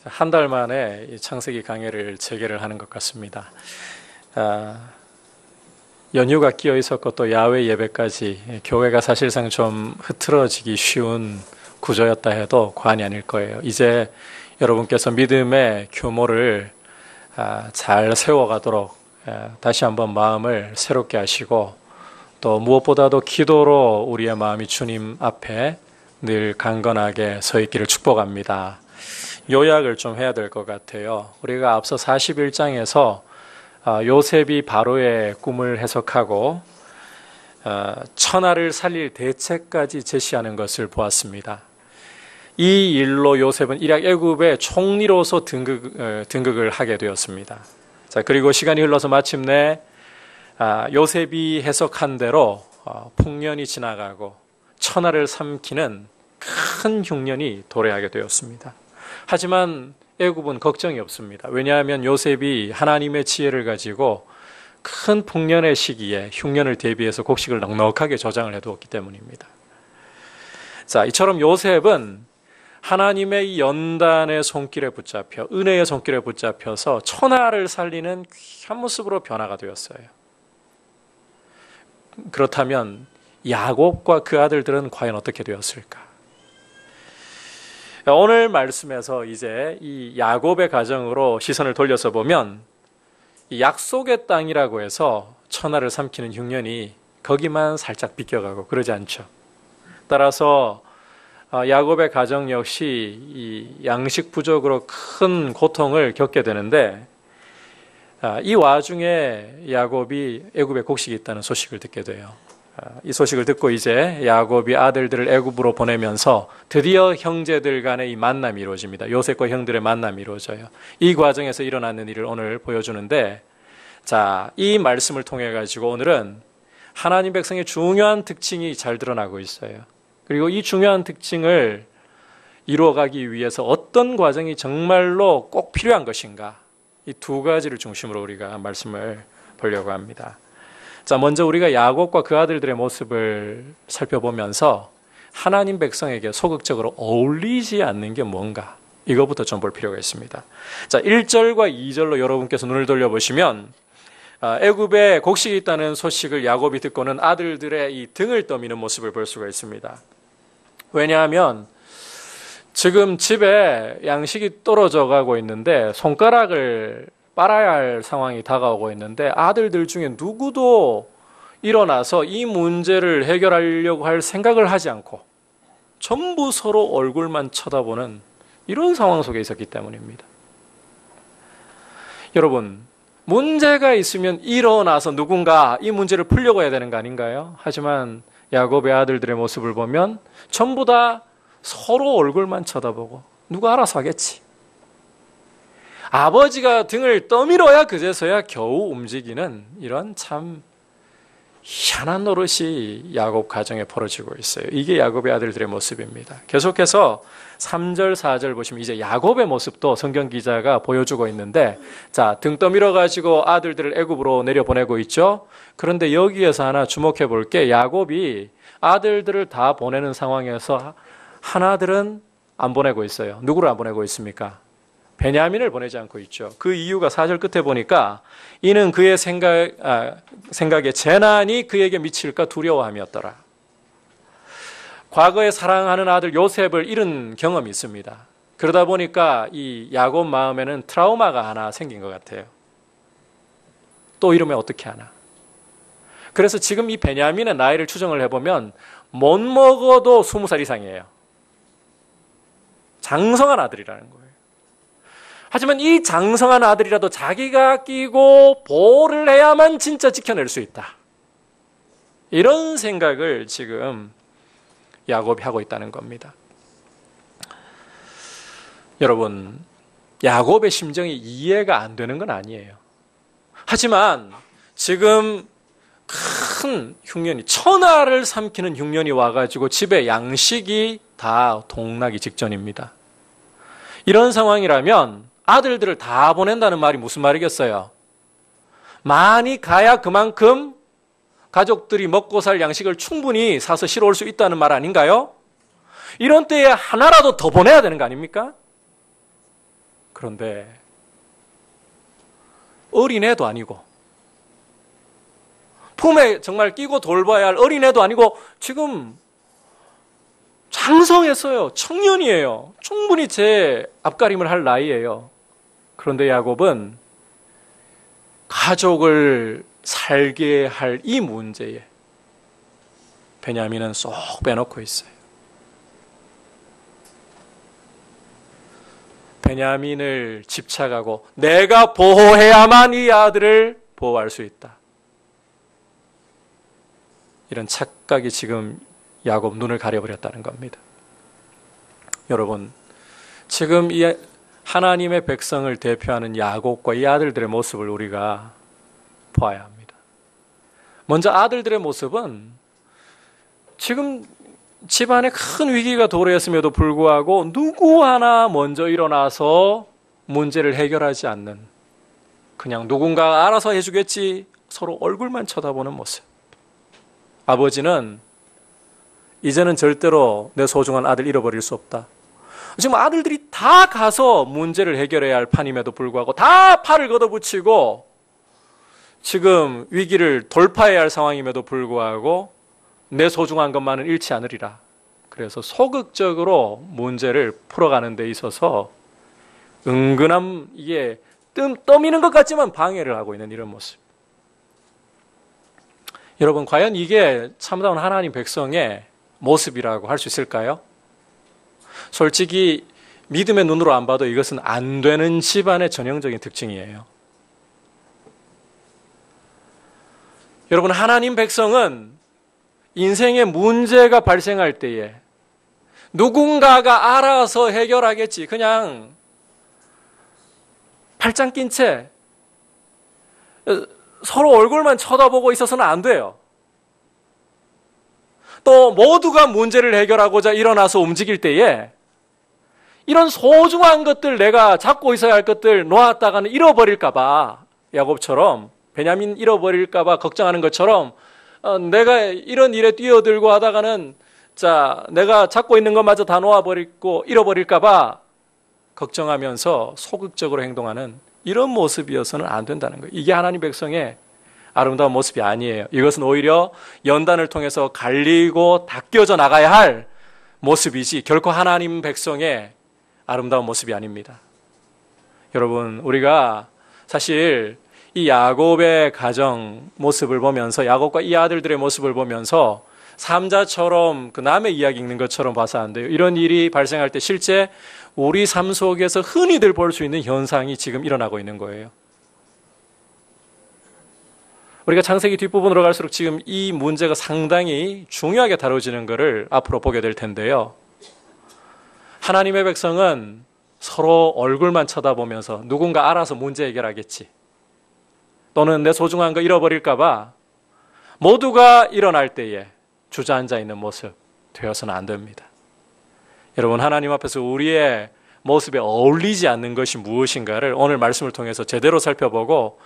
한 달 만에 이 창세기 강해를 재개를 하는 것 같습니다. 연휴가 끼어 있었고 또 야외 예배까지 교회가 사실상 좀 흐트러지기 쉬운 구조였다 해도 과언이 아닐 거예요. 이제 여러분께서 믿음의 규모를 잘 세워가도록 다시 한번 마음을 새롭게 하시고 또 무엇보다도 기도로 우리의 마음이 주님 앞에 늘 강건하게 서 있기를 축복합니다. 요약을 좀 해야 될 것 같아요. 우리가 앞서 41장에서 요셉이 바로의 꿈을 해석하고 천하를 살릴 대책까지 제시하는 것을 보았습니다. 이 일로 요셉은 일약 애굽의 총리로서 등극을 하게 되었습니다. 자, 그리고 시간이 흘러서 마침내 요셉이 해석한 대로 풍년이 지나가고 천하를 삼키는 큰 흉년이 도래하게 되었습니다. 하지만 애굽은 걱정이 없습니다. 왜냐하면 요셉이 하나님의 지혜를 가지고 큰 풍년의 시기에 흉년을 대비해서 곡식을 넉넉하게 저장을 해두었기 때문입니다. 자, 이처럼 요셉은 하나님의 이 연단의 손길에 붙잡혀 은혜의 손길에 붙잡혀서 천하를 살리는 귀한 모습으로 변화가 되었어요. 그렇다면 야곱과 그 아들들은 과연 어떻게 되었을까? 오늘 말씀에서 이제 이 야곱의 가정으로 시선을 돌려서 보면 이 약속의 땅이라고 해서 천하를 삼키는 흉년이 거기만 살짝 비껴가고 그러지 않죠. 따라서 야곱의 가정 역시 이 양식 부족으로 큰 고통을 겪게 되는데 이 와중에 야곱이 애굽에 곡식이 있다는 소식을 듣게 돼요. 이 소식을 듣고 이제 야곱이 아들들을 애굽으로 보내면서 드디어 형제들 간의 이 만남이 이루어집니다. 요셉과 형들의 만남이 이루어져요. 이 과정에서 일어나는 일을 오늘 보여주는데, 자, 이 말씀을 통해 가지고 오늘은 하나님 백성의 중요한 특징이 잘 드러나고 있어요. 그리고 이 중요한 특징을 이루어가기 위해서 어떤 과정이 정말로 꼭 필요한 것인가, 이 두 가지를 중심으로 우리가 말씀을 보려고 합니다. 자, 먼저 우리가 야곱과 그 아들들의 모습을 살펴보면서 하나님 백성에게 소극적으로 어울리지 않는 게 뭔가, 이거부터 좀 볼 필요가 있습니다. 자, 1절과 2절로 여러분께서 눈을 돌려보시면 애굽에 곡식이 있다는 소식을 야곱이 듣고는 아들들의 이 등을 떠미는 모습을 볼 수가 있습니다. 왜냐하면 지금 집에 양식이 떨어져 가고 있는데 손가락을 빨아야 할 상황이 다가오고 있는데 아들들 중에 누구도 일어나서 이 문제를 해결하려고 할 생각을 하지 않고 전부 서로 얼굴만 쳐다보는 이런 상황 속에 있었기 때문입니다. 여러분, 문제가 있으면 일어나서 누군가 이 문제를 풀려고 해야 되는 거 아닌가요? 하지만 야곱의 아들들의 모습을 보면 전부 다 서로 얼굴만 쳐다보고 누가 알아서 하겠지. 아버지가 등을 떠밀어야 그제서야 겨우 움직이는 이런 참 희한한 노릇이 야곱 가정에 벌어지고 있어요. 이게 야곱의 아들들의 모습입니다. 계속해서 3절, 4절 보시면 이제 야곱의 모습도 성경 기자가 보여주고 있는데, 자, 등 떠밀어 가지고 아들들을 애굽으로 내려보내고 있죠. 그런데 여기에서 하나 주목해 볼 게, 야곱이 아들들을 다 보내는 상황에서 하나들은 안 보내고 있어요. 누구를 안 보내고 있습니까? 베냐민을 보내지 않고 있죠. 그 이유가 4절 끝에 보니까 이는 그의 생각에 재난이 그에게 미칠까 두려워함이었더라. 과거에 사랑하는 아들 요셉을 잃은 경험이 있습니다. 그러다 보니까 이 야곱 마음에는 트라우마가 하나 생긴 것 같아요. 또 이러면 어떻게 하나. 그래서 지금 이 베냐민의 나이를 추정을 해보면 못 먹어도 20살 이상이에요. 장성한 아들이라는 거예요. 하지만 이 장성한 아들이라도 자기가 끼고 보호를 해야만 진짜 지켜낼 수 있다. 이런 생각을 지금 야곱이 하고 있다는 겁니다. 여러분, 야곱의 심정이 이해가 안 되는 건 아니에요. 하지만 지금 큰 흉년이, 천하를 삼키는 흉년이 와가지고 집에 양식이 다 동나기 직전입니다. 이런 상황이라면 아들들을 다 보낸다는 말이 무슨 말이겠어요? 많이 가야 그만큼 가족들이 먹고 살 양식을 충분히 사서 실어올 수 있다는 말 아닌가요? 이런 때에 하나라도 더 보내야 되는 거 아닙니까? 그런데 어린애도 아니고 품에 정말 끼고 돌봐야 할 어린애도 아니고 지금 장성했어요. 청년이에요. 충분히 제 앞가림을 할 나이예요. 그런데 야곱은 가족을 살게 할 이 문제에 베냐민은 쏙 빼놓고 있어요. 베냐민을 집착하고 내가 보호해야만 이 아들을 보호할 수 있다. 이런 착각이 지금 야곱 눈을 가려버렸다는 겁니다. 여러분, 지금 이 하나님의 백성을 대표하는 야곱과 이 아들들의 모습을 우리가 보아야 합니다. 먼저 아들들의 모습은 지금 집안에 큰 위기가 도래했음에도 불구하고 누구 하나 먼저 일어나서 문제를 해결하지 않는, 그냥 누군가 알아서 해주겠지 서로 얼굴만 쳐다보는 모습. 아버지는 이제는 절대로 내 소중한 아들 잃어버릴 수 없다. 지금 아들들이 다 가서 문제를 해결해야 할 판임에도 불구하고 다 팔을 걷어붙이고 지금 위기를 돌파해야 할 상황임에도 불구하고 내 소중한 것만은 잃지 않으리라. 그래서 소극적으로 문제를 풀어가는 데 있어서 은근한 이게 떠미는 것 같지만 방해를 하고 있는 이런 모습. 여러분, 과연 이게 참다운 하나님 백성의 모습이라고 할 수 있을까요? 솔직히 믿음의 눈으로 안 봐도 이것은 안 되는 집안의 전형적인 특징이에요. 여러분, 하나님 백성은 인생에 문제가 발생할 때에 누군가가 알아서 해결하겠지, 그냥 팔짱 낀 채 서로 얼굴만 쳐다보고 있어서는 안 돼요. 또 모두가 문제를 해결하고자 일어나서 움직일 때에 이런 소중한 것들, 내가 잡고 있어야 할 것들 놓았다가는 잃어버릴까 봐, 야곱처럼 베냐민 잃어버릴까 봐 걱정하는 것처럼 내가 이런 일에 뛰어들고 하다가는 내가 잡고 있는 것마저 다 놓아버리고 잃어버릴까 봐 걱정하면서 소극적으로 행동하는 이런 모습이어서는 안 된다는 거예요. 이게 하나님 백성의 아름다운 모습이 아니에요. 이것은 오히려 연단을 통해서 갈리고 닦여져 나가야 할 모습이지 결코 하나님 백성의 아름다운 모습이 아닙니다. 여러분, 우리가 사실 이 야곱의 가정 모습을 보면서, 야곱과 이 아들들의 모습을 보면서 삼자처럼 그 남의 이야기 읽는 것처럼 봐서 안 돼요. 이런 일이 발생할 때 실제 우리 삶 속에서 흔히들 볼 수 있는 현상이 지금 일어나고 있는 거예요. 우리가 창세기 뒷부분으로 갈수록 지금 이 문제가 상당히 중요하게 다뤄지는 것을 앞으로 보게 될 텐데요. 하나님의 백성은 서로 얼굴만 쳐다보면서 누군가 알아서 문제 해결하겠지, 또는 내 소중한 거 잃어버릴까 봐 모두가 일어날 때에 주저앉아 있는 모습 되어서는 안 됩니다. 여러분, 하나님 앞에서 우리의 모습에 어울리지 않는 것이 무엇인가를 오늘 말씀을 통해서 제대로 살펴보고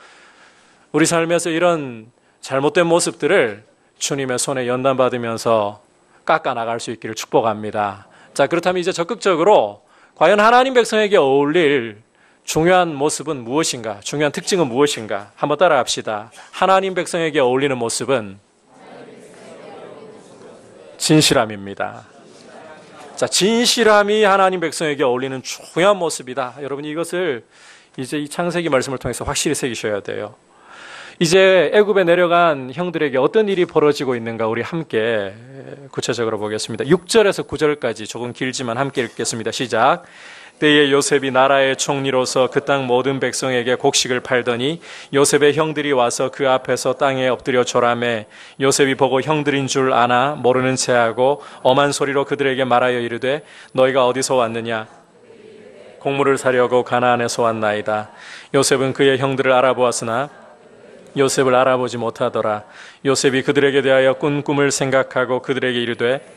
우리 삶에서 이런 잘못된 모습들을 주님의 손에 연단받으면서 깎아나갈 수 있기를 축복합니다. 자, 그렇다면 이제 적극적으로 과연 하나님 백성에게 어울릴 중요한 모습은 무엇인가? 중요한 특징은 무엇인가? 한번 따라합시다. 하나님 백성에게 어울리는 모습은 진실함입니다. 자, 진실함이 하나님 백성에게 어울리는 중요한 모습이다. 여러분, 이것을 이제 이 창세기 말씀을 통해서 확실히 새기셔야 돼요. 이제 애굽에 내려간 형들에게 어떤 일이 벌어지고 있는가 우리 함께 구체적으로 보겠습니다. 6절에서 9절까지 조금 길지만 함께 읽겠습니다. 시작. 때에 요셉이 나라의 총리로서 그 땅 모든 백성에게 곡식을 팔더니 요셉의 형들이 와서 그 앞에서 땅에 엎드려 절하매 요셉이 보고 형들인 줄 아나 모르는 체하고 엄한 소리로 그들에게 말하여 이르되 너희가 어디서 왔느냐? 곡물을 사려고 가나안에서 왔나이다. 요셉은 그의 형들을 알아보았으나 요셉을 알아보지 못하더라. 요셉이 그들에게 대하여 꾼 꿈을 생각하고 그들에게 이르되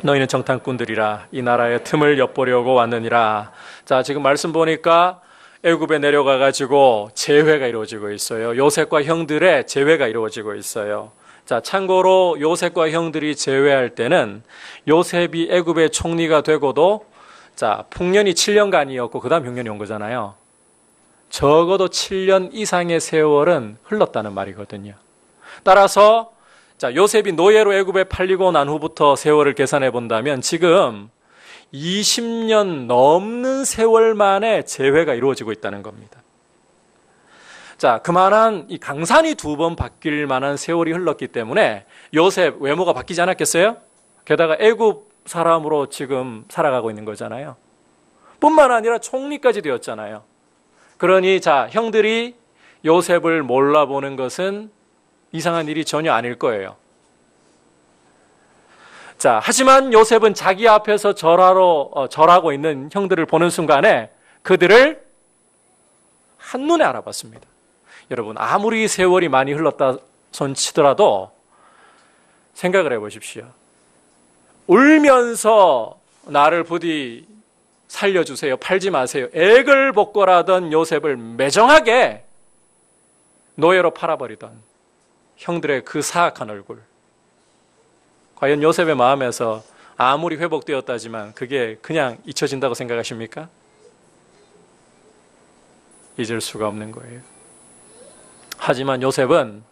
너희는 정탐꾼들이라 이 나라의 틈을 엿보려고 왔느니라. 자, 지금 말씀 보니까 애굽에 내려가 가지고 재회가 이루어지고 있어요. 요셉과 형들의 재회가 이루어지고 있어요. 자, 참고로 요셉과 형들이 재회할 때는 요셉이 애굽의 총리가 되고도 자, 풍년이 7년간이었고 그 다음 흉년이 온 거잖아요. 적어도 7년 이상의 세월은 흘렀다는 말이거든요. 따라서 자, 요셉이 노예로 애굽에 팔리고 난 후부터 세월을 계산해 본다면 지금 20년 넘는 세월 만에 재회가 이루어지고 있다는 겁니다. 자, 그만한 이 강산이 2번 바뀔 만한 세월이 흘렀기 때문에 요셉 외모가 바뀌지 않았겠어요? 게다가 애굽 사람으로 지금 살아가고 있는 거잖아요. 뿐만 아니라 총리까지 되었잖아요. 그러니 자, 형들이 요셉을 몰라보는 것은 이상한 일이 전혀 아닐 거예요. 자, 하지만 요셉은 자기 앞에서 절하고 있는 형들을 보는 순간에 그들을 한눈에 알아봤습니다. 여러분, 아무리 세월이 많이 흘렀다 손치더라도 생각을 해보십시오. 울면서 나를 부디 살려주세요, 팔지 마세요, 애걸복걸하던 요셉을 매정하게 노예로 팔아버리던 형들의 그 사악한 얼굴, 과연 요셉의 마음에서 아무리 회복되었다지만 그게 그냥 잊혀진다고 생각하십니까? 잊을 수가 없는 거예요. 하지만 요셉은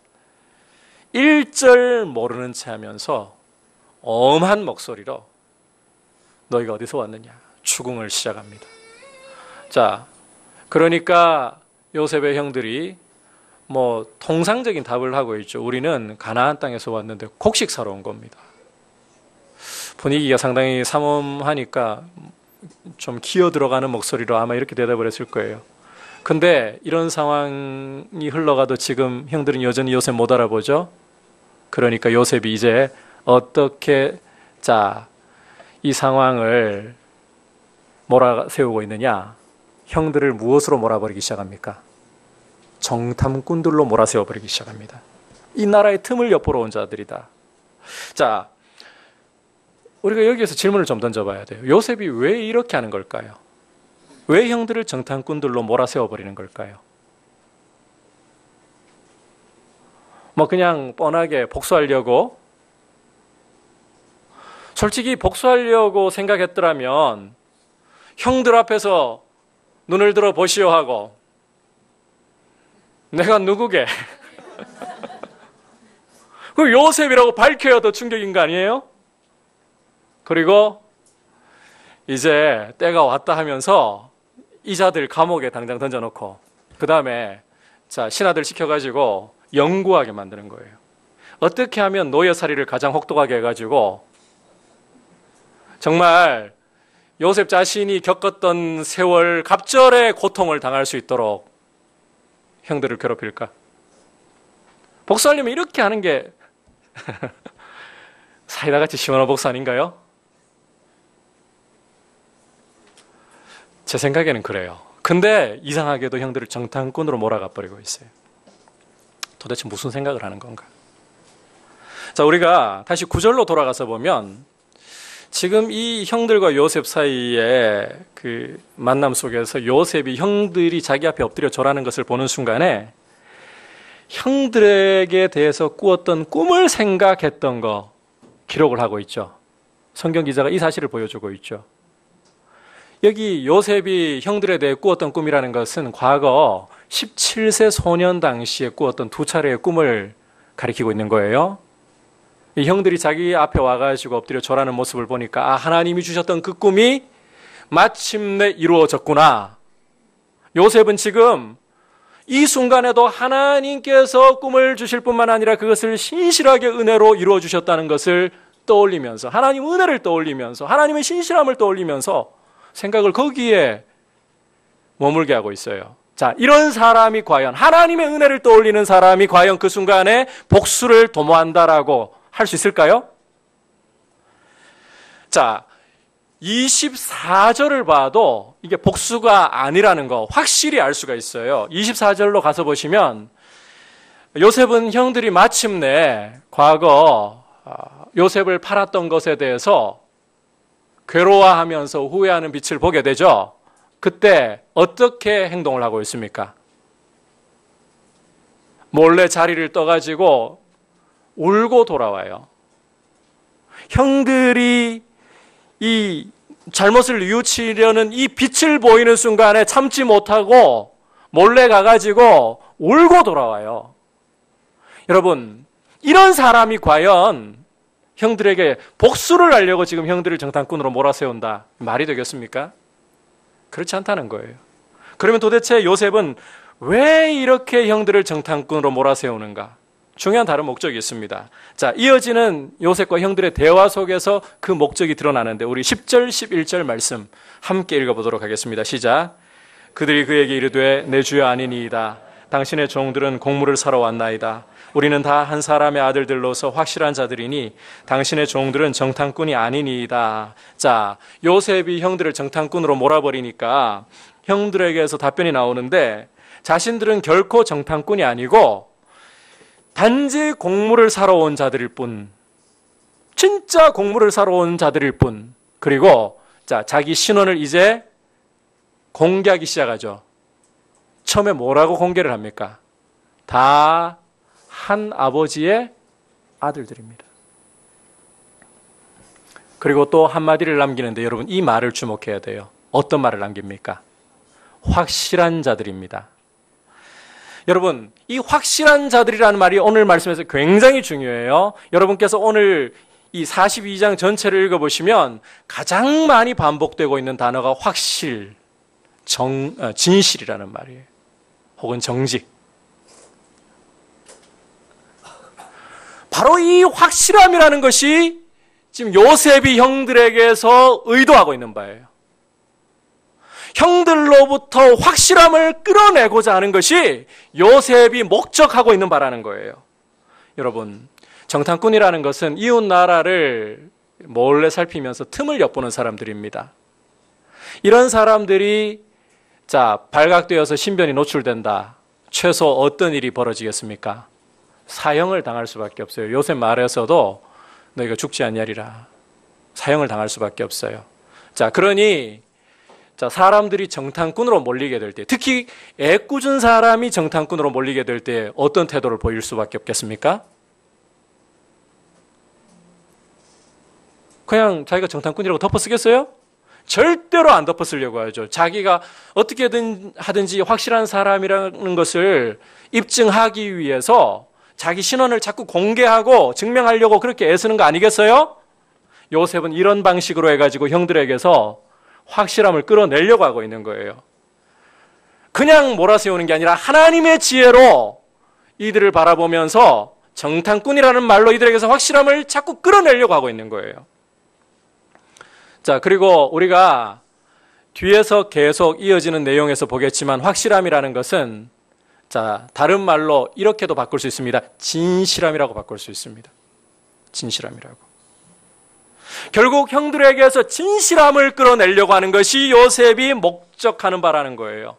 일절 모르는 체 하면서 엄한 목소리로 너희가 어디서 왔느냐 추궁을 시작합니다. 자, 그러니까 요셉의 형들이 뭐 통상적인 답을 하고 있죠. 우리는 가나안 땅에서 왔는데 곡식 사러 온 겁니다. 분위기가 상당히 삼엄하니까 좀 기어 들어가는 목소리로 아마 이렇게 대답을 했을 거예요. 근데 이런 상황이 흘러가도 지금 형들은 여전히 요셉 못 알아보죠. 그러니까 요셉이 이제 어떻게 이 상황을 몰아세우고 있느냐, 형들을 무엇으로 몰아버리기 시작합니까? 정탐꾼들로 몰아세워버리기 시작합니다. 이 나라의 틈을 엿보러 온 자들이다. 자, 우리가 여기에서 질문을 좀 던져봐야 돼요. 요셉이 왜 이렇게 하는 걸까요? 왜 형들을 정탐꾼들로 몰아세워버리는 걸까요? 뭐 그냥 뻔하게 복수하려고? 솔직히 복수하려고 생각했더라면 형들 앞에서 눈을 들어 보시오 하고 내가 누구게? 그 요셉이라고 밝혀야 더 충격인 거 아니에요? 그리고 이제 때가 왔다 하면서 이자들 감옥에 당장 던져놓고 그 다음에 신하들 시켜가지고 연구하게 만드는 거예요. 어떻게 하면 노예살이를 가장 혹독하게 해가지고 정말 요셉 자신이 겪었던 세월 갑절의 고통을 당할 수 있도록 형들을 괴롭힐까? 복수하려면 이렇게 하는 게 사이다같이 시원한 복수 아닌가요? 제 생각에는 그래요. 근데 이상하게도 형들을 정탐꾼으로 몰아가 버리고 있어요. 도대체 무슨 생각을 하는 건가? 자, 우리가 다시 9절로 돌아가서 보면 지금 이 형들과 요셉 사이의 그 만남 속에서 요셉이 형들이 자기 앞에 엎드려 절하는 것을 보는 순간에 형들에게 대해서 꾸었던 꿈을 생각했던 거 기록을 하고 있죠. 성경 기자가 이 사실을 보여주고 있죠. 여기 요셉이 형들에 대해 꾸었던 꿈이라는 것은 과거 17세 소년 당시에 꾸었던 2차례의 꿈을 가리키고 있는 거예요. 이 형들이 자기 앞에 와가지고 엎드려 절하는 모습을 보니까 하나님이 주셨던 그 꿈이 마침내 이루어졌구나. 요셉은 지금 이 순간에도 하나님께서 꿈을 주실 뿐만 아니라 그것을 신실하게 은혜로 이루어 주셨다는 것을 떠올리면서, 하나님 은혜를 떠올리면서, 하나님의 신실함을 떠올리면서 생각을 거기에 머물게 하고 있어요. 자, 이런 사람이 과연, 하나님의 은혜를 떠올리는 사람이 과연 그 순간에 복수를 도모한다라고 할 수 있을까요? 자, 24절을 봐도 이게 복수가 아니라는 거 확실히 알 수가 있어요. 24절로 가서 보시면 요셉은 형들이 마침내 과거 요셉을 팔았던 것에 대해서 괴로워하면서 후회하는 빛을 보게 되죠. 그때 어떻게 행동을 하고 있습니까? 몰래 자리를 떠가지고 울고 돌아와요. 형들이 이 잘못을 뉘우치려는 이 빛을 보이는 순간에 참지 못하고 몰래 가가지고 울고 돌아와요. 여러분, 이런 사람이 과연 형들에게 복수를 하려고 지금 형들을 정탐꾼으로 몰아세운다, 말이 되겠습니까? 그렇지 않다는 거예요. 그러면 도대체 요셉은 왜 이렇게 형들을 정탐꾼으로 몰아세우는가? 중요한 다른 목적이 있습니다. 자, 이어지는 요셉과 형들의 대화 속에서 그 목적이 드러나는데 우리 10절, 11절 말씀 함께 읽어보도록 하겠습니다. 시작. 그들이 그에게 이르되 내 주여 아니니이다. 당신의 종들은 곡물을 사러 왔나이다. 우리는 다 한 사람의 아들들로서 확실한 자들이니 당신의 종들은 정탐꾼이 아니니이다. 자, 요셉이 형들을 정탐꾼으로 몰아버리니까 형들에게서 답변이 나오는데 자신들은 결코 정탐꾼이 아니고 단지 곡물을 사러 온 자들일 뿐, 진짜 곡물을 사러 온 자들일 뿐. 그리고 자, 자기 신원을 이제 공개하기 시작하죠. 처음에 뭐라고 공개를 합니까? 다 한 아버지의 아들들입니다. 그리고 또 한마디를 남기는데 여러분, 이 말을 주목해야 돼요. 어떤 말을 남깁니까? 확실한 자들입니다. 여러분, 이 확실한 자들이라는 말이 오늘 말씀에서 굉장히 중요해요. 여러분께서 오늘 이 42장 전체를 읽어보시면 가장 많이 반복되고 있는 단어가 확실, 진실이라는 말이에요. 혹은 정직. 바로 이 확실함이라는 것이 지금 요셉이 형들에게서 의도하고 있는 바예요. 형들로부터 확실함을 끌어내고자 하는 것이 요셉이 목적하고 있는 바라는 거예요. 여러분, 정탐꾼이라는 것은 이웃 나라를 몰래 살피면서 틈을 엿보는 사람들입니다. 이런 사람들이 자, 발각되어서 신변이 노출된다. 최소 어떤 일이 벌어지겠습니까? 사형을 당할 수밖에 없어요. 요셉 말에서도 너희가 죽지 않냐리라. 사형을 당할 수밖에 없어요. 자, 그러니 자, 사람들이 정탐꾼으로 몰리게 될 때, 특히 애꿎은 사람이 정탐꾼으로 몰리게 될 때 어떤 태도를 보일 수밖에 없겠습니까? 그냥 자기가 정탐꾼이라고 덮어쓰겠어요? 절대로 안 덮어쓰려고 하죠. 자기가 어떻게든 하든지 확실한 사람이라는 것을 입증하기 위해서 자기 신원을 자꾸 공개하고 증명하려고 그렇게 애쓰는 거 아니겠어요? 요셉은 이런 방식으로 해가지고 형들에게서 확실함을 끌어내려고 하고 있는 거예요. 그냥 몰아세우는 게 아니라 하나님의 지혜로 이들을 바라보면서 정탐꾼이라는 말로 이들에게서 확실함을 자꾸 끌어내려고 하고 있는 거예요. 자, 그리고 우리가 뒤에서 계속 이어지는 내용에서 보겠지만 확실함이라는 것은 자, 다른 말로 이렇게도 바꿀 수 있습니다. 진실함이라고 바꿀 수 있습니다. 진실함이라고. 결국 형들에게서 진실함을 끌어내려고 하는 것이 요셉이 목적하는 바라는 거예요.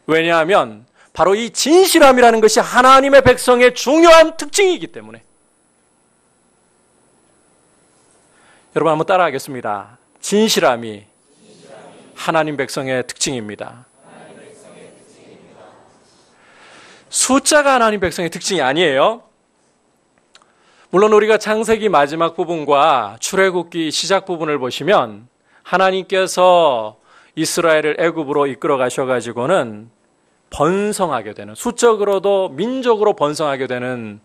왜냐하면 바로 이 진실함이라는 것이 하나님의 백성의 중요한 특징이기 때문에. 여러분 한번 따라하겠습니다. 진실함이 하나님 백성의 특징입니다. 숫자가 하나님 백성의 특징이 아니에요. 물론 우리가 창세기 마지막 부분과 출애굽기 시작 부분을 보시면 하나님께서 이스라엘을 애굽으로 이끌어 가셔가지고는 번성하게 되는, 수적으로도 민족으로 번성하게 되는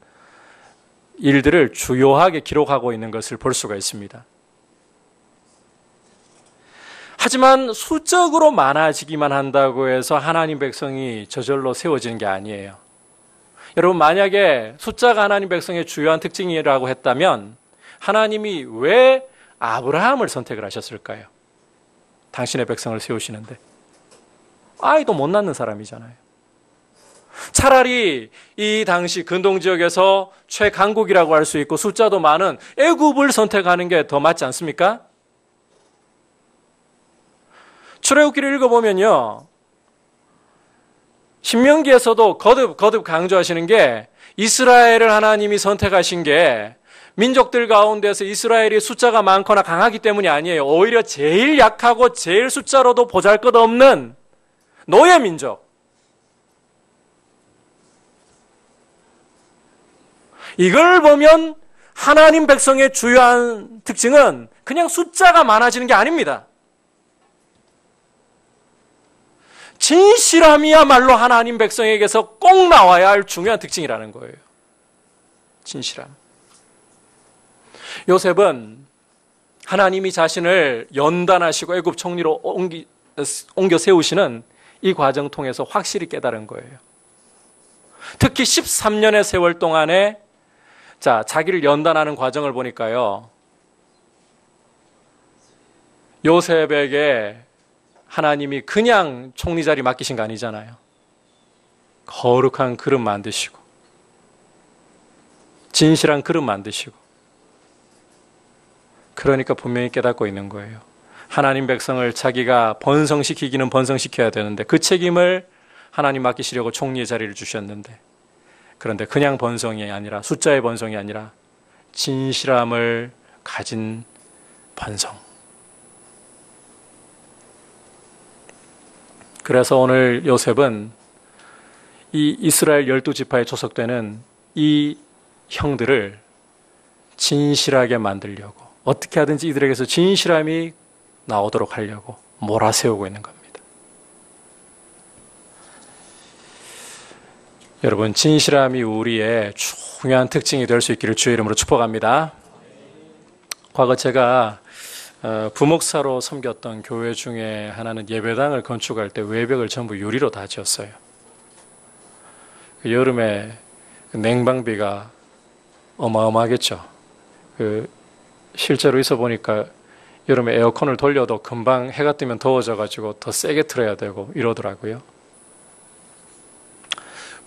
일들을 주요하게 기록하고 있는 것을 볼 수가 있습니다. 하지만 수적으로 많아지기만 한다고 해서 하나님 백성이 저절로 세워지는 게 아니에요. 여러분, 만약에 숫자가 하나님 백성의 주요한 특징이라고 했다면 하나님이 왜 아브라함을 선택을 하셨을까요? 당신의 백성을 세우시는데. 아이도 못 낳는 사람이잖아요. 차라리 이 당시 근동지역에서 최강국이라고 할 수 있고 숫자도 많은 애굽을 선택하는 게 더 맞지 않습니까? 출애굽기를 읽어보면요, 신명기에서도 거듭 강조하시는 게 이스라엘을 하나님이 선택하신 게 민족들 가운데서 이스라엘이 숫자가 많거나 강하기 때문이 아니에요. 오히려 제일 약하고 제일 숫자로도 보잘것없는 노예 민족. 이걸 보면 하나님 백성의 주요한 특징은 그냥 숫자가 많아지는 게 아닙니다. 진실함이야말로 하나님 백성에게서 꼭 나와야 할 중요한 특징이라는 거예요. 진실함. 요셉은 하나님이 자신을 연단하시고 애굽 총리로 옮겨 세우시는 이 과정 통해서 확실히 깨달은 거예요. 특히 13년의 세월 동안에 자기를 연단하는 과정을 보니까요. 요셉에게 하나님이 그냥 총리 자리 맡기신 거 아니잖아요. 거룩한 그릇 만드시고 진실한 그릇 만드시고 그러니까 분명히 깨닫고 있는 거예요. 하나님 백성을 자기가 번성시키기는 번성시켜야 되는데 그 책임을 하나님 맡기시려고 총리의 자리를 주셨는데 그런데 그냥 번성이 아니라 숫자의 번성이 아니라 진실함을 가진 번성. 그래서 오늘 요셉은 이 이스라엘 12지파에 소속되는 이 형들을 진실하게 만들려고 어떻게 하든지 이들에게서 진실함이 나오도록 하려고 몰아세우고 있는 겁니다. 여러분, 진실함이 우리의 중요한 특징이 될 수 있기를 주의 이름으로 축복합니다. 과거 제가 부목사로 섬겼던 교회 중에 하나는 예배당을 건축할 때 외벽을 전부 유리로 다 지었어요. 여름에 냉방비가 어마어마하겠죠. 실제로 있어 보니까 여름에 에어컨을 돌려도 금방 해가 뜨면 더워져가지고 더 세게 틀어야 되고 이러더라고요.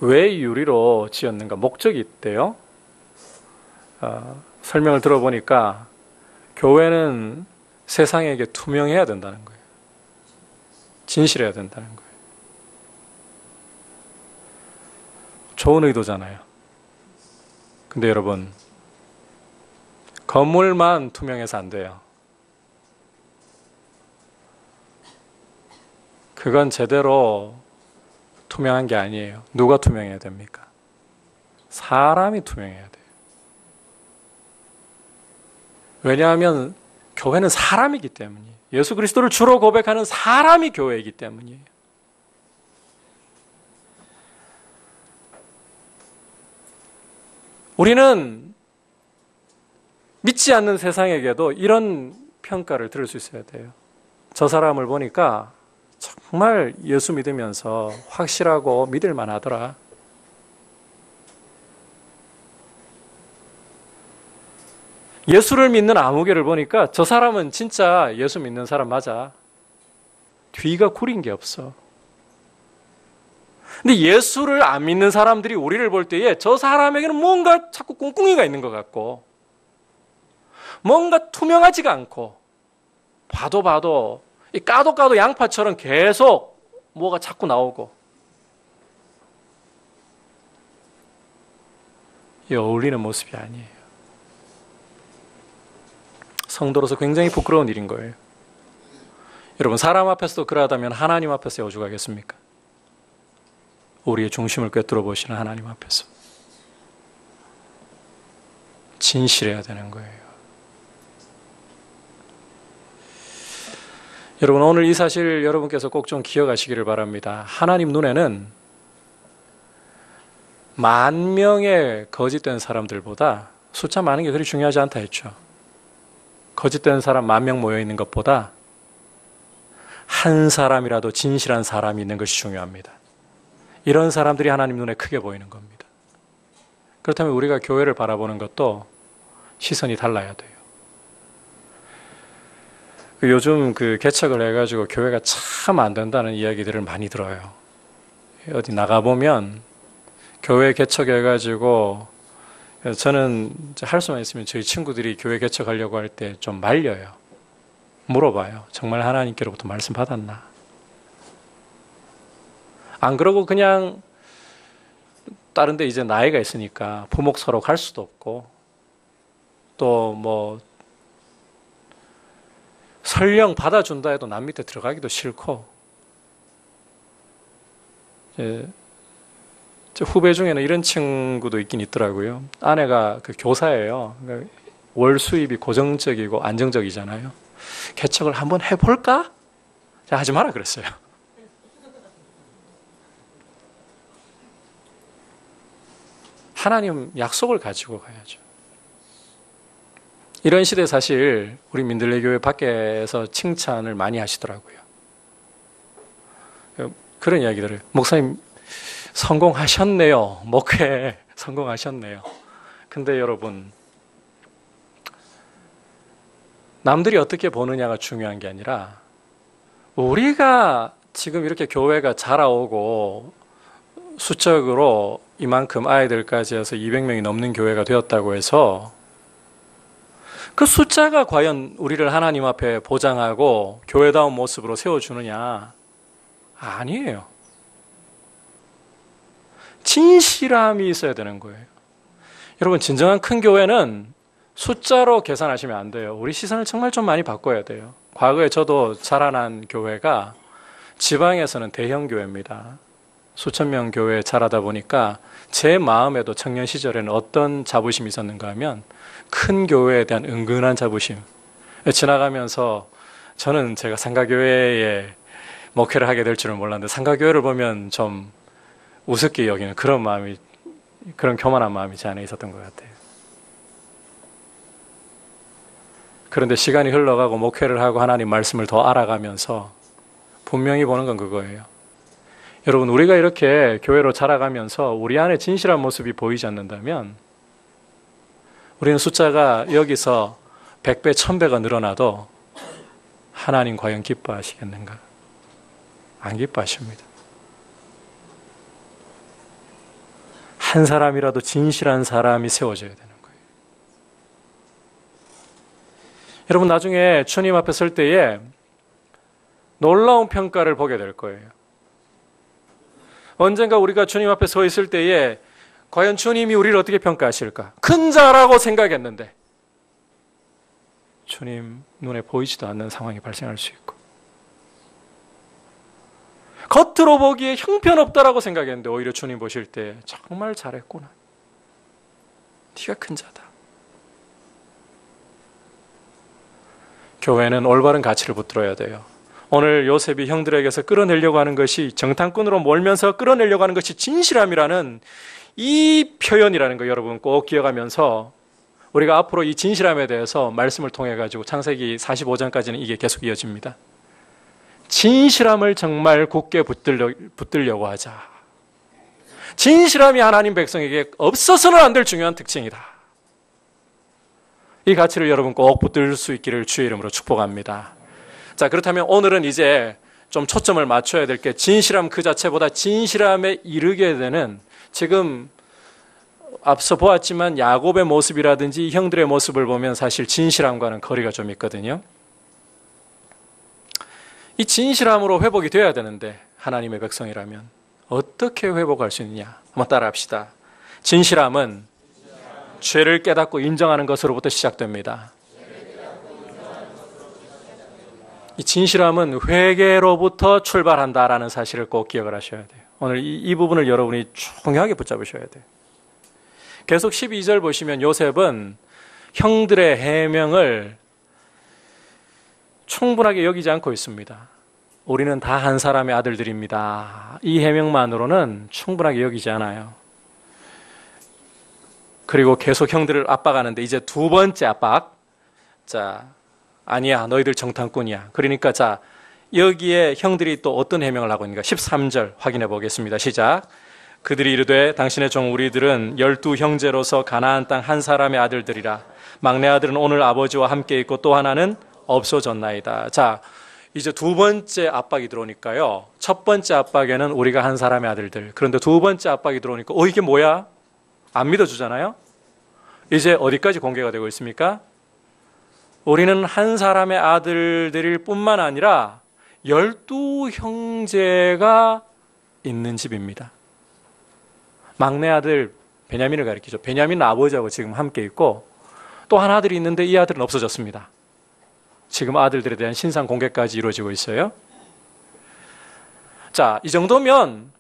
왜 유리로 지었는가? 목적이 있대요. 설명을 들어보니까 교회는 세상에게 투명해야 된다는 거예요. 진실해야 된다는 거예요. 좋은 의도잖아요. 근데 여러분, 건물만 투명해서 안 돼요. 그건 제대로 투명한 게 아니에요. 누가 투명해야 됩니까? 사람이 투명해야 돼요. 왜냐하면 교회는 사람이기 때문이에요. 예수 그리스도를 주로 고백하는 사람이 교회이기 때문이에요. 우리는 믿지 않는 세상에게도 이런 평가를 들을 수 있어야 돼요. 저 사람을 보니까 정말 예수 믿으면서 확실하고 믿을 만하더라. 예수를 믿는 아무개를 보니까 저 사람은 진짜 예수 믿는 사람 맞아. 뒤가 구린 게 없어. 근데 예수를 안 믿는 사람들이 우리를 볼 때에 저 사람에게는 뭔가 자꾸 꿍꿍이가 있는 것 같고 뭔가 투명하지가 않고 봐도 이 까도 양파처럼 계속 뭐가 자꾸 나오고 이 어울리는 모습이 아니에요. 성도로서 굉장히 부끄러운 일인 거예요. 여러분, 사람 앞에서도 그러하다면 하나님 앞에서 오죽하겠습니까? 우리의 중심을 꿰뚫어 보시는 하나님 앞에서 진실해야 되는 거예요. 여러분, 오늘 이 사실 여러분께서 꼭 좀 기억하시기를 바랍니다. 하나님 눈에는 10,000명의 거짓된 사람들보다 숫자 많은 게 그리 중요하지 않다 했죠. 거짓된 사람 10,000명 모여 있는 것보다 한 사람이라도 진실한 사람이 있는 것이 중요합니다. 이런 사람들이 하나님 눈에 크게 보이는 겁니다. 그렇다면 우리가 교회를 바라보는 것도 시선이 달라야 돼요. 요즘 개척을 해가지고 교회가 참 안 된다는 이야기들을 많이 들어요. 어디 나가보면 교회 개척해가지고 저는 할 수만 있으면 저희 친구들이 교회 개척하려고 할 때 좀 말려요. 물어봐요. 정말 하나님께로부터 말씀 받았나? 안 그러고 그냥 다른 데 이제 나이가 있으니까 부목사로 갈 수도 없고 또 뭐 설령 받아준다 해도 남 밑에 들어가기도 싫고 저 후배 중에는 이런 친구도 있긴 있더라고요. 아내가 교사예요. 그러니까 월 수입이 고정적이고 안정적이잖아요. 개척을 한번 해볼까? 자, 하지 마라 그랬어요. 하나님 약속을 가지고 가야죠. 이런 시대에 사실 우리 민들레 교회 밖에서 칭찬을 많이 하시더라고요. 그런 이야기들을, 목사님 성공하셨네요. 목회 성공하셨네요. 근데 여러분, 남들이 어떻게 보느냐가 중요한 게 아니라 우리가 지금 이렇게 교회가 자라오고 수적으로 이만큼 아이들까지 해서 200명이 넘는 교회가 되었다고 해서 그 숫자가 과연 우리를 하나님 앞에 보장하고 교회다운 모습으로 세워주느냐? 아니에요. 진실함이 있어야 되는 거예요. 여러분, 진정한 큰 교회는 숫자로 계산하시면 안 돼요. 우리 시선을 정말 좀 많이 바꿔야 돼요. 과거에 저도 자라난 교회가 지방에서는 대형 교회입니다. 수천 명 교회에 자라다 보니까 제 마음에도 청년 시절에는 어떤 자부심이 있었는가 하면 큰 교회에 대한 은근한 자부심. 지나가면서 저는 제가 상가교회에 목회를 하게 될 줄은 몰랐는데 상가교회를 보면 좀 우습게 여기는 그런 마음이, 그런 교만한 마음이 제 안에 있었던 것 같아요. 그런데 시간이 흘러가고 목회를 하고 하나님 말씀을 더 알아가면서 분명히 보는 건 그거예요. 여러분, 우리가 이렇게 교회로 자라가면서 우리 안에 진실한 모습이 보이지 않는다면 우리는 숫자가 여기서 100배, 1000배가 늘어나도 하나님 과연 기뻐하시겠는가? 안 기뻐하십니다. 한 사람이라도 진실한 사람이 세워져야 되는 거예요. 여러분, 나중에 주님 앞에 설 때에 놀라운 평가를 보게 될 거예요. 언젠가 우리가 주님 앞에 서 있을 때에 과연 주님이 우리를 어떻게 평가하실까? 큰 자라고 생각했는데 주님 눈에 보이지도 않는 상황이 발생할 수 있고, 겉으로 보기에 형편없다라고 생각했는데 오히려 주님 보실 때 정말 잘했구나, 네가 큰 자다. 교회는 올바른 가치를 붙들어야 돼요. 오늘 요셉이 형들에게서 끌어내려고 하는 것이, 정탐꾼으로 몰면서 끌어내려고 하는 것이 진실함이라는 이 표현이라는 거 여러분 꼭 기억하면서 우리가 앞으로 이 진실함에 대해서 말씀을 통해 가지고 창세기 45장까지는 이게 계속 이어집니다. 진실함을 정말 굳게 붙들려고 하자. 진실함이 하나님 백성에게 없어서는 안 될 중요한 특징이다. 이 가치를 여러분 꼭 붙들 수 있기를 주의 이름으로 축복합니다. 자, 그렇다면 오늘은 이제 좀 초점을 맞춰야 될 게 진실함 그 자체보다 진실함에 이르게 되는, 지금 앞서 보았지만 야곱의 모습이라든지 형들의 모습을 보면 사실 진실함과는 거리가 좀 있거든요. 이 진실함으로 회복이 되어야 되는데 하나님의 백성이라면 어떻게 회복할 수 있느냐? 한번 따라합시다. 진실함은 죄를 깨닫고 인정하는 것으로부터 시작됩니다. 이 진실함은 회개로부터 출발한다라는 사실을 꼭 기억을 하셔야 돼요. 오늘 이 부분을 여러분이 중요하게 붙잡으셔야 돼요. 계속 12절 보시면 요셉은 형들의 해명을 충분하게 여기지 않고 있습니다. 우리는 다 한 사람의 아들들입니다. 이 해명만으로는 충분하게 여기지 않아요. 그리고 계속 형들을 압박하는데 이제 두 번째 압박. 자, 아니야, 너희들 정탐꾼이야. 그러니까 자, 여기에 형들이 또 어떤 해명을 하고 있는가? 13절 확인해 보겠습니다. 시작. 그들이 이르되 당신의 종 우리들은 12 형제로서 가나안 땅 한 사람의 아들들이라. 막내 아들은 오늘 아버지와 함께 있고 또 하나는 없어졌나이다. 자, 이제 두 번째 압박이 들어오니까요. 첫 번째 압박에는 우리가 한 사람의 아들들. 그런데 두 번째 압박이 들어오니까 이게 뭐야? 안 믿어주잖아요. 이제 어디까지 공개가 되고 있습니까? 우리는 한 사람의 아들들일 뿐만 아니라 12 형제가 있는 집입니다. 막내 아들 베냐민을 가리키죠. 베냐민은 아버지하고 지금 함께 있고 또 한 아들이 있는데 이 아들은 없어졌습니다. 지금 아들들에 대한 신상 공개까지 이루어지고 있어요. 자, 이 정도면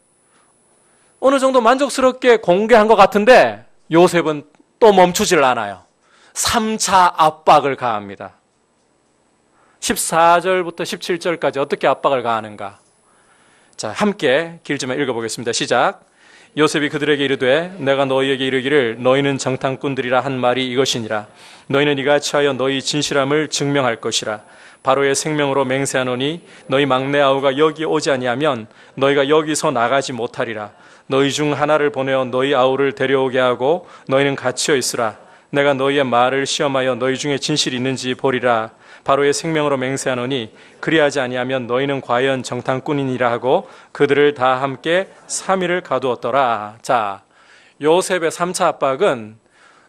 어느 정도 만족스럽게 공개한 것 같은데 요셉은 또 멈추질 않아요. 3차 압박을 가합니다. 14절부터 17절까지 어떻게 압박을 가하는가? 자, 함께 길지만 읽어보겠습니다. 시작. 요셉이 그들에게 이르되 내가 너희에게 이르기를 너희는 정탐꾼들이라 한 말이 이것이니라. 너희는 이같이 하여 너희 진실함을 증명할 것이라. 바로의 생명으로 맹세하노니 너희 막내 아우가 여기 오지 아니하면 너희가 여기서 나가지 못하리라. 너희 중 하나를 보내어 너희 아우를 데려오게 하고 너희는 갇혀 있으라. 내가 너희의 말을 시험하여 너희 중에 진실이 있는지 보리라. 바로의 생명으로 맹세하노니 그리하지 아니하면 너희는 과연 정탐꾼이니라 하고 그들을 다 함께 3일을 가두었더라. 자, 요셉의 3차 압박은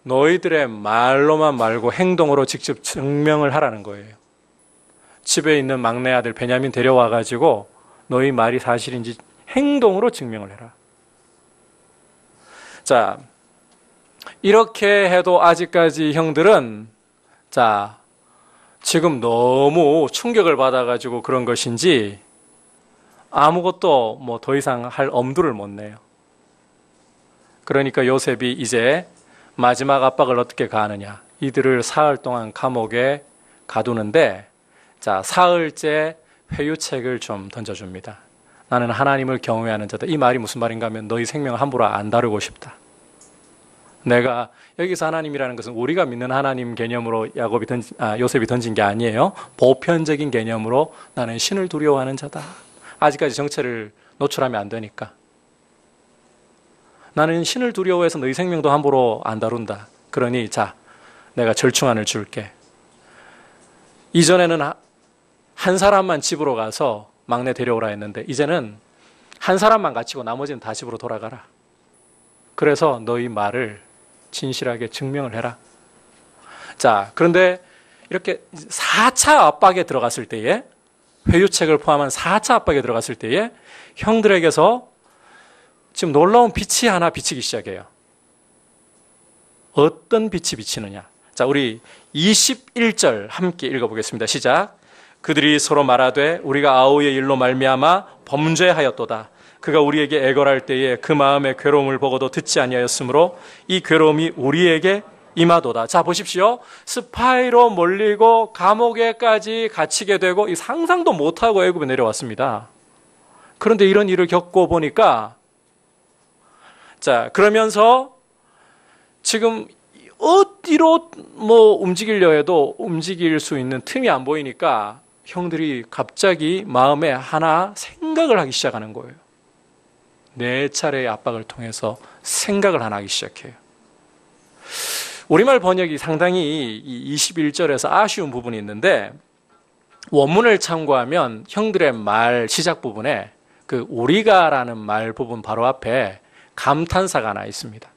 너희들의 말로만 말고 행동으로 직접 증명을 하라는 거예요. 집에 있는 막내 아들 베냐민 데려와가지고 너희 말이 사실인지 행동으로 증명을 해라. 자, 이렇게 해도 아직까지 형들은 자, 지금 너무 충격을 받아가지고 그런 것인지 아무것도 뭐 더 이상 할 엄두를 못 내요. 그러니까 요셉이 이제 마지막 압박을 어떻게 가하느냐. 이들을 사흘 동안 감옥에 가두는데 자, 사흘째 회유책을 좀 던져줍니다. 나는 하나님을 경외하는 자다. 이 말이 무슨 말인가 하면 너희 생명을 함부로 안 다루고 싶다. 내가 여기서 하나님이라는 것은 우리가 믿는 하나님 개념으로 요셉이 던진 게 아니에요. 보편적인 개념으로 나는 신을 두려워하는 자다. 아직까지 정체를 노출하면 안 되니까. 나는 신을 두려워해서 너희 생명도 함부로 안 다룬다. 그러니 자, 내가 절충안을 줄게. 이전에는 한 사람만 집으로 가서 막내 데려오라 했는데 이제는 한 사람만 갇히고 나머지는 다 집으로 돌아가라. 그래서 너희 말을 진실하게 증명을 해라. 자, 그런데 이렇게 4차 압박에 들어갔을 때에 회유책을 포함한 4차 압박에 들어갔을 때에 형들에게서 지금 놀라운 빛이 하나 비치기 시작해요. 어떤 빛이 비치느냐? 자, 우리 21절 함께 읽어보겠습니다. 시작. 그들이 서로 말하되 우리가 아우의 일로 말미암아 범죄하였도다. 그가 우리에게 애걸할 때에 그 마음의 괴로움을 보고도 듣지 아니하였으므로 이 괴로움이 우리에게 임하도다. 자, 보십시오. 스파이로 몰리고 감옥에까지 갇히게 되고 이 상상도 못하고 애굽에 내려왔습니다. 그런데 이런 일을 겪고 보니까 자, 그러면서 지금 어디로 뭐 움직이려 해도 움직일 수 있는 틈이 안 보이니까 형들이 갑자기 마음에 하나 생각을 하기 시작하는 거예요. 네 차례의 압박을 통해서 생각을 하나 하기 시작해요. 우리말 번역이 상당히 이 21절에서 아쉬운 부분이 있는데 원문을 참고하면 형들의 말 시작 부분에 그 우리가라는 말 부분 바로 앞에 감탄사가 하나 있습니다.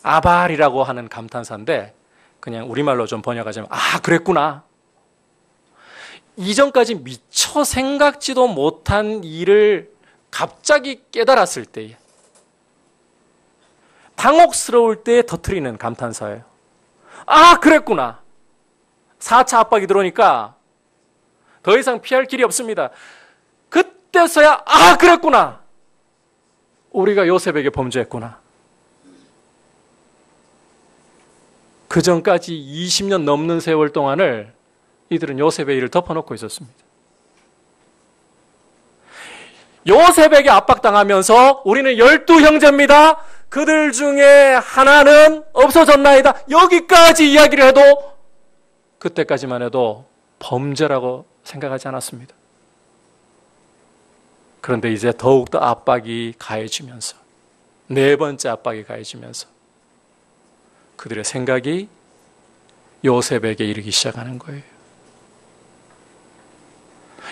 아발이라고 하는 감탄사인데 그냥 우리말로 좀 번역하자면 아, 그랬구나. 이전까지 미처 생각지도 못한 일을 갑자기 깨달았을 때에 당혹스러울 때 터뜨리는 감탄사예요. 아, 그랬구나. 4차 압박이 들어오니까 더 이상 피할 길이 없습니다. 그때서야 아, 그랬구나. 우리가 요셉에게 범죄했구나. 그 전까지 20년 넘는 세월 동안을 이들은 요셉의 일을 덮어놓고 있었습니다. 요셉에게 압박당하면서 우리는 12형제입니다. 그들 중에 하나는 없어졌나이다. 여기까지 이야기를 해도 그때까지만 해도 범죄라고 생각하지 않았습니다. 그런데 이제 더욱더 압박이 가해지면서 네 번째 압박이 가해지면서 그들의 생각이 요셉에게 이르기 시작하는 거예요.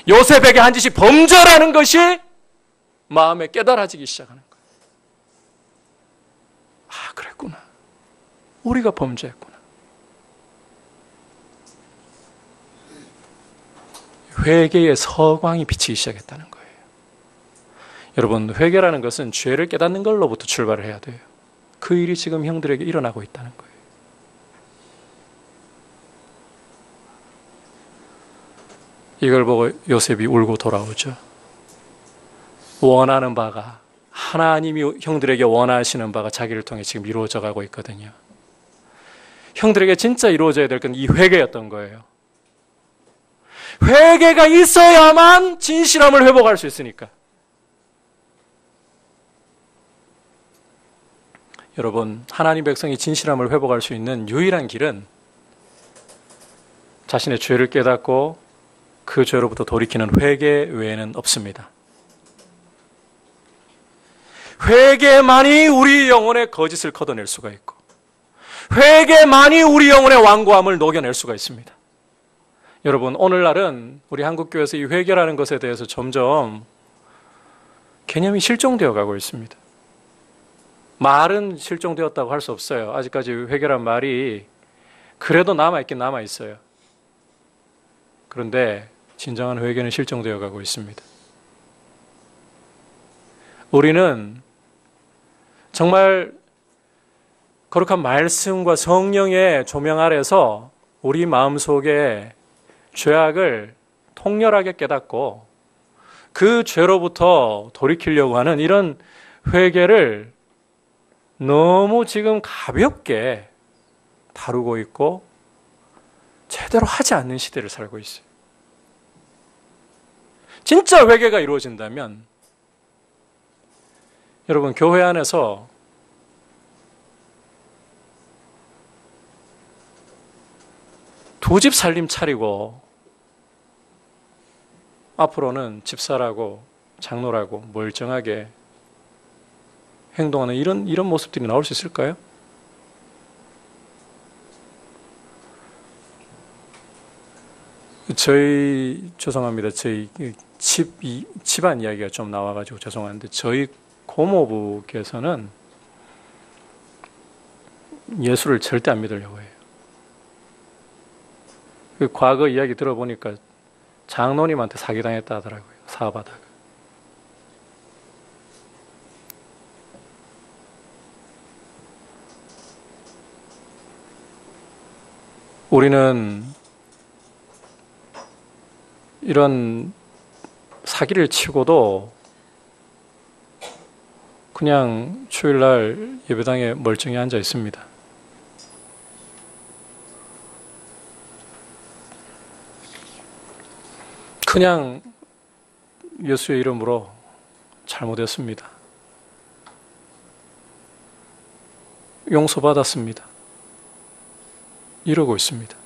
요셉에게 한 짓이 범죄라는 것이 마음에 깨달아지기 시작하는 거예요. 아, 그랬구나. 우리가 범죄했구나. 회개의 서광이 비치기 시작했다는 거예요. 여러분, 회개라는 것은 죄를 깨닫는 걸로부터 출발을 해야 돼요. 그 일이 지금 형들에게 일어나고 있다는 거예요. 이걸 보고 요셉이 울고 돌아오죠. 원하는 바가, 하나님이 형들에게 원하시는 바가 자기를 통해 지금 이루어져 가고 있거든요. 형들에게 진짜 이루어져야 될 건 이 회개였던 거예요. 회개가 있어야만 진실함을 회복할 수 있으니까. 여러분, 하나님 백성이 진실함을 회복할 수 있는 유일한 길은 자신의 죄를 깨닫고 그 죄로부터 돌이키는 회개 외에는 없습니다. 회개만이 우리 영혼의 거짓을 걷어낼 수가 있고, 회개만이 우리 영혼의 완고함을 녹여낼 수가 있습니다. 여러분, 오늘날은 우리 한국교회에서 이 회개라는 것에 대해서 점점 개념이 실종되어 가고 있습니다. 말은 실종되었다고 할 수 없어요. 아직까지 회개란 말이 그래도 남아있긴 남아있어요. 그런데 진정한 회개는 실종되어 가고 있습니다. 우리는 정말 거룩한 말씀과 성령의 조명 아래서 우리 마음속에 죄악을 통렬하게 깨닫고 그 죄로부터 돌이키려고 하는 이런 회개를 너무 지금 가볍게 다루고 있고 제대로 하지 않는 시대를 살고 있어요. 진짜 회개가 이루어진다면 여러분, 교회 안에서 두 집 살림 차리고 앞으로는 집사라고 장로라고 멀쩡하게 행동하는 이런 모습들이 나올 수 있을까요? 죄송합니다. 저희 집안 이야기가 좀 나와가지고 죄송한데, 저희 고모부께서는 예수를 절대 안 믿으려고 해요. 그 과거 이야기 들어보니까 장로님한테 사기당했다 하더라고요. 사업하다가. 우리는 이런 사기를 치고도 그냥 주일날 예배당에 멀쩡히 앉아 있습니다. 그냥 예수의 이름으로 잘못했습니다. 용서받았습니다. 이러고 있습니다.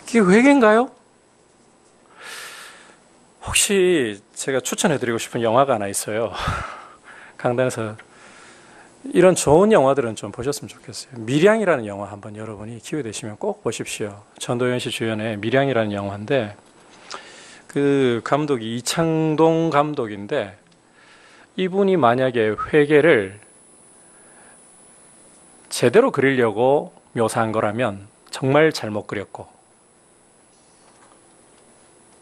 이게 회개인가요? 혹시 제가 추천해드리고 싶은 영화가 하나 있어요. 강단에서 이런 좋은 영화들은 좀 보셨으면 좋겠어요. 밀양이라는 영화 한번 여러분이 기회 되시면 꼭 보십시오. 전도연 씨 주연의 밀양이라는 영화인데, 그 감독이 이창동 감독인데, 이분이 만약에 회개를 제대로 그리려고 묘사한 거라면 정말 잘못 그렸고,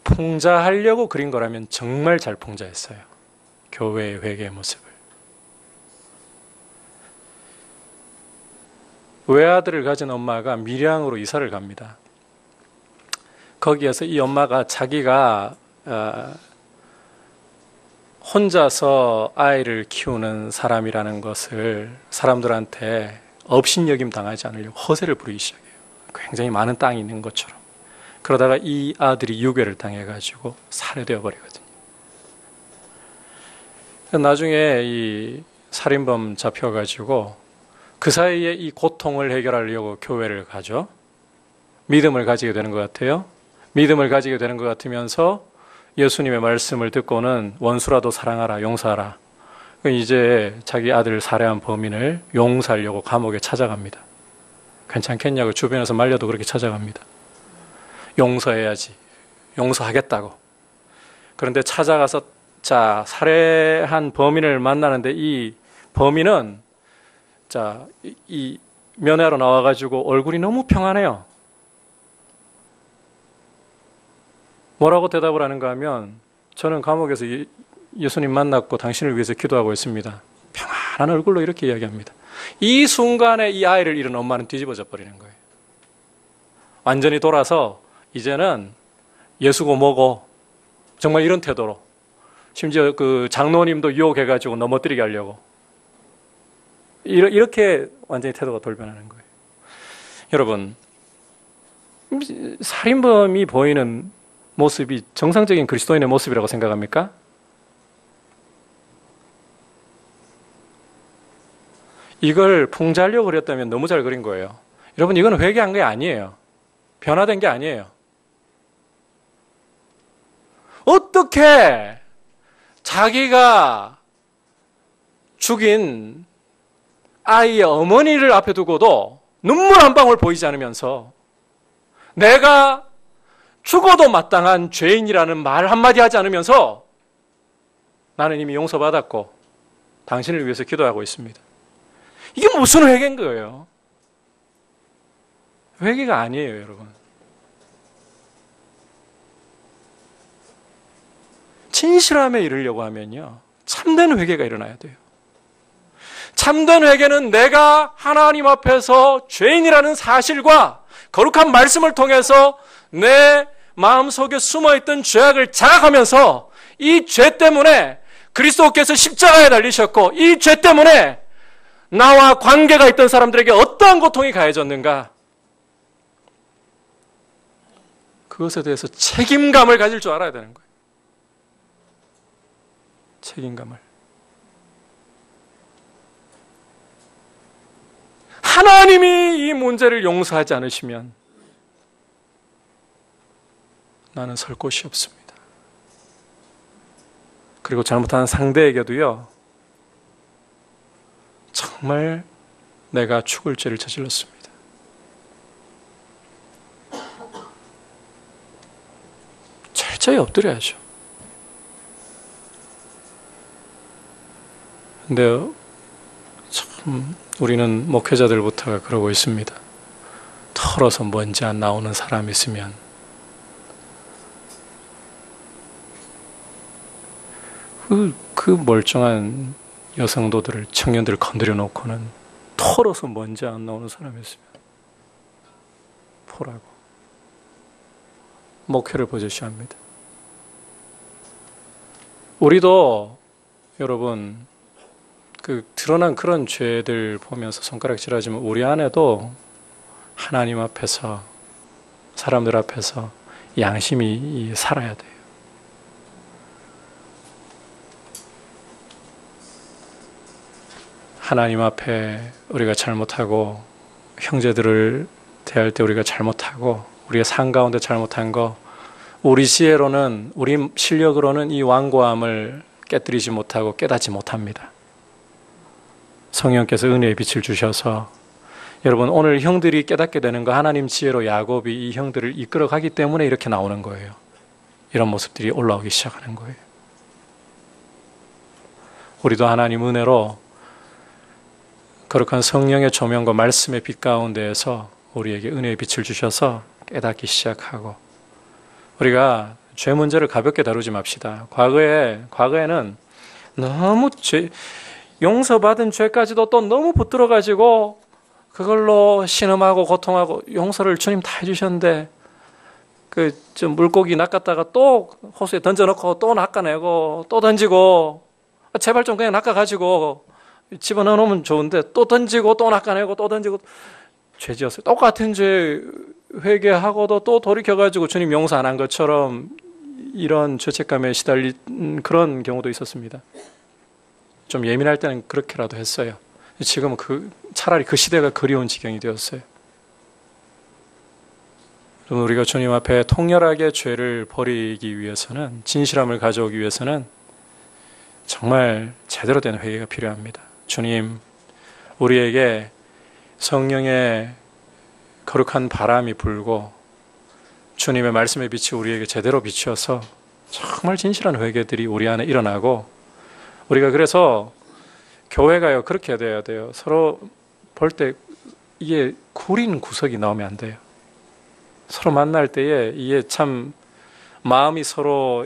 풍자하려고 그린 거라면 정말 잘 풍자했어요. 교회의 회개의 모습을. 외아들을 가진 엄마가 밀양으로 이사를 갑니다. 거기에서 이 엄마가 자기가 혼자서 아이를 키우는 사람이라는 것을 사람들한테 업신여김 당하지 않으려고 허세를 부리기 시작해요. 굉장히 많은 땅이 있는 것처럼. 그러다가 이 아들이 유괴를 당해가지고 살해되어 버리거든요. 나중에 이 살인범 잡혀가지고 그 사이에 이 고통을 해결하려고 교회를 가죠. 믿음을 가지게 되는 것 같아요. 믿음을 가지게 되는 것 같으면서 예수님의 말씀을 듣고는 원수라도 사랑하라, 용서하라. 이제 자기 아들을 살해한 범인을 용서하려고 감옥에 찾아갑니다. 괜찮겠냐고 주변에서 말려도 그렇게 찾아갑니다. 용서해야지. 용서하겠다고. 그런데 찾아가서 살해한 범인을 만나는데 이 범인은 이 면회하러 나와가지고 얼굴이 너무 평안해요. 뭐라고 대답을 하는가 하면, 저는 감옥에서 예수님 만났고 당신을 위해서 기도하고 있습니다. 평안한 얼굴로 이렇게 이야기합니다. 이 순간에 이 아이를 잃은 엄마는 뒤집어져 버리는 거예요. 완전히 돌아서 이제는 예수고 뭐고 정말 이런 태도로, 심지어 그 장로님도 유혹해가지고 넘어뜨리게 하려고 이렇게 완전히 태도가 돌변하는 거예요. 여러분, 살인범이 보이는 모습이 정상적인 그리스도인의 모습이라고 생각합니까? 이걸 풍자하려고 그렸다면 너무 잘 그린 거예요. 여러분, 이건 회개한 게 아니에요. 변화된 게 아니에요. 어떻게 자기가 죽인 아이의 어머니를 앞에 두고도 눈물 한 방울 보이지 않으면서 내가 죽어도 마땅한 죄인이라는 말 한마디 하지 않으면서 나는 이미 용서받았고 당신을 위해서 기도하고 있습니다. 이게 무슨 회개인 거예요? 회개가 아니에요, 여러분. 진실함에 이르려고 하면요, 참된 회개가 일어나야 돼요. 참된 회개는 내가 하나님 앞에서 죄인이라는 사실과 거룩한 말씀을 통해서 내 마음속에 숨어있던 죄악을 자각하면서 이 죄 때문에 그리스도께서 십자가에 달리셨고 이 죄 때문에 나와 관계가 있던 사람들에게 어떠한 고통이 가해졌는가, 그것에 대해서 책임감을 가질 줄 알아야 되는 거예요. 책임감을. 하나님이 이 문제를 용서하지 않으시면 나는 설 곳이 없습니다. 그리고 잘못한 상대에게도요, 정말 내가 죽을 죄를 저질렀습니다. 철저히 엎드려야죠. 근데 참 우리는 목회자들부터가 그러고 있습니다. 털어서 먼지 안 나오는 사람 있으면 그 멀쩡한 여성도들을, 청년들을 건드려 놓고는 털어서 먼지 안 나오는 사람이 있으면 보라고 목회를 보조시합니다. 우리도 여러분 드러난 그런 죄들 보면서 손가락질하지만 우리 안에도 하나님 앞에서, 사람들 앞에서 양심이 살아야 돼요. 하나님 앞에 우리가 잘못하고, 형제들을 대할 때 우리가 잘못하고, 우리의 삶 가운데 잘못한 거, 우리 지혜로는, 우리 실력으로는 이 완고함을 깨뜨리지 못하고 깨닫지 못합니다. 성령께서 은혜의 빛을 주셔서, 여러분 오늘 형들이 깨닫게 되는 거, 하나님 지혜로 야곱이 이 형들을 이끌어 가기 때문에 이렇게 나오는 거예요. 이런 모습들이 올라오기 시작하는 거예요. 우리도 하나님 은혜로 거룩한 성령의 조명과 말씀의 빛 가운데에서 우리에게 은혜의 빛을 주셔서 깨닫기 시작하고, 우리가 죄 문제를 가볍게 다루지 맙시다. 과거에는 너무 용서받은 죄까지도 또 너무 붙들어가지고 그걸로 신음하고 고통하고, 용서를 주님 다 해주셨는데 좀 물고기 낚았다가 또 호수에 던져놓고 또 낚아내고 또 던지고, 제발 좀 그냥 낚아가지고 집어넣어 놓으면 좋은데 또 던지고 또 낚아내고 또 던지고, 죄지었어요. 똑같은 죄 회개하고도 또 돌이켜가지고 주님 용서 안 한 것처럼 이런 죄책감에 시달린 그런 경우도 있었습니다. 좀 예민할 때는 그렇게라도 했어요. 지금은 차라리 그 시대가 그리운 지경이 되었어요. 우리가 주님 앞에 통렬하게 죄를 버리기 위해서는, 진실함을 가져오기 위해서는 정말 제대로 된 회개가 필요합니다. 주님, 우리에게 성령의 거룩한 바람이 불고 주님의 말씀의 빛이 우리에게 제대로 비추어서 정말 진실한 회개들이 우리 안에 일어나고, 우리가 그래서 교회가요, 그렇게 돼야 돼요. 서로 볼 때 이게 구린 구석이 나오면 안 돼요. 서로 만날 때에 이게 참 마음이 서로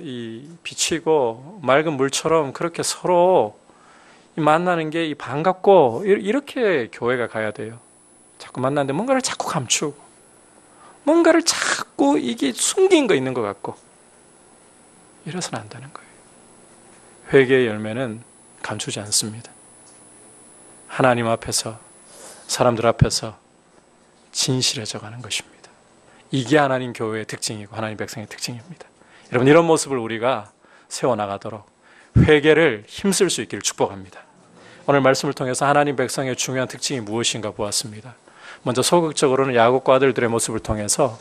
비치고 맑은 물처럼 그렇게 서로 만나는 게 반갑고, 이렇게 교회가 가야 돼요. 자꾸 만나는데 뭔가를 자꾸 감추고, 뭔가를 자꾸 이게 숨긴 거 있는 것 같고, 이래서는 안 되는 거예요. 회개의 열매는 감추지 않습니다. 하나님 앞에서, 사람들 앞에서 진실해져 가는 것입니다. 이게 하나님 교회의 특징이고 하나님 백성의 특징입니다. 여러분, 이런 모습을 우리가 세워나가도록 회개를 힘쓸 수 있기를 축복합니다. 오늘 말씀을 통해서 하나님 백성의 중요한 특징이 무엇인가 보았습니다. 먼저 소극적으로는 야곱과 아들들의 모습을 통해서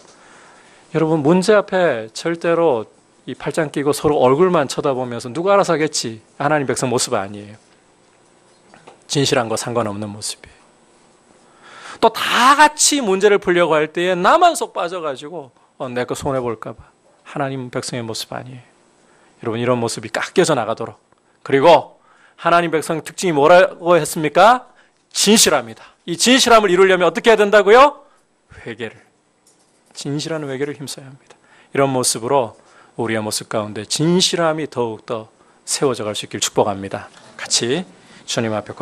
여러분, 문제 앞에 절대로 이 팔짱 끼고 서로 얼굴만 쳐다보면서 누가 알아서 하겠지, 하나님 백성 모습 아니에요. 진실한 거 상관없는 모습이에요. 또 다 같이 문제를 풀려고 할 때에 나만 속 빠져가지고 내 거 손해볼까 봐, 하나님 백성의 모습 아니에요. 여러분, 이런 모습이 깎여져 나가도록, 그리고 하나님 백성 특징이 뭐라고 했습니까? 진실합니다. 이 진실함을 이루려면 어떻게 해야 된다고요? 회개를, 진실한 회개를 힘써야 합니다. 이런 모습으로 우리의 모습 가운데 진실함이 더욱더 세워져 갈 수 있길 축복합니다. 같이 주님 앞에